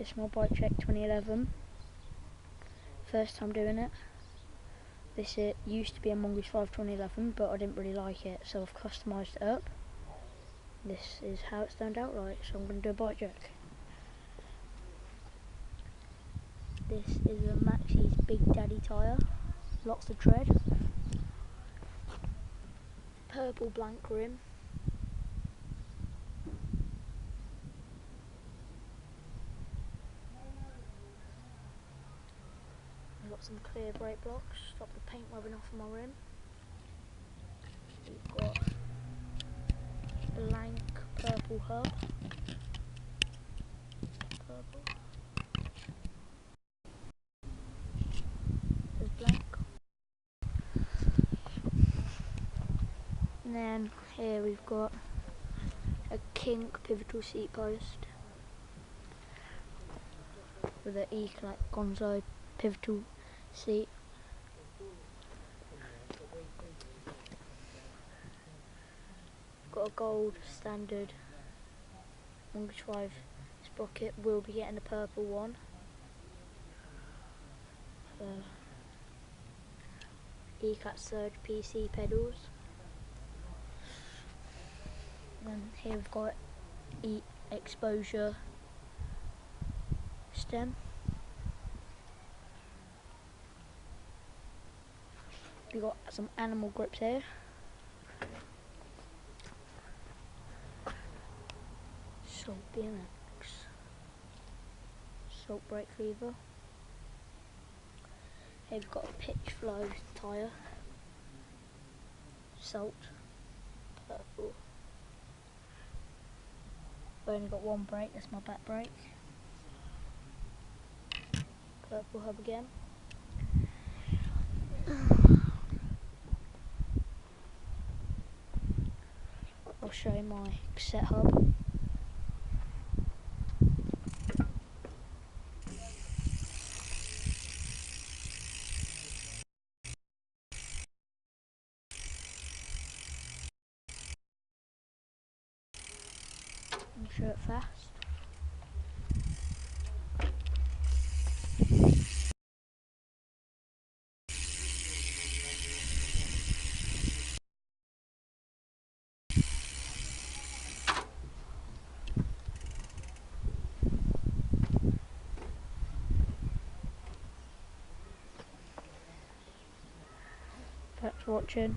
It's my Bike Check 2011. First time doing it. This used to be a Mongoose 5 2011, but I didn't really like it, so I've customised it up. This is how it's turned out right, so I'm going to do a bike check. This is a Maxxis Big Daddy tyre, lots of tread, purple blank rim, I've got some clear brake blocks, stop the paint rubbing off of my rim. We've got blank purple hub, purple, there's blank. And then here we've got a kink pivotal seat post with an E-Collect Gonzo pivotal seat. Got a gold standard Mongoose 5 sprocket, will be getting a purple one. E-Cat Surge PC pedals. And here we've got exposure stem. We've got some animal grips here. Salt BMX. Salt brake lever. Here we've got a pitch flow tyre. Salt. Purple. I've only got one brake, that's my back brake. Purple hub again. I'll show you my cassette hub. I'll show it fast. Thanks for watching.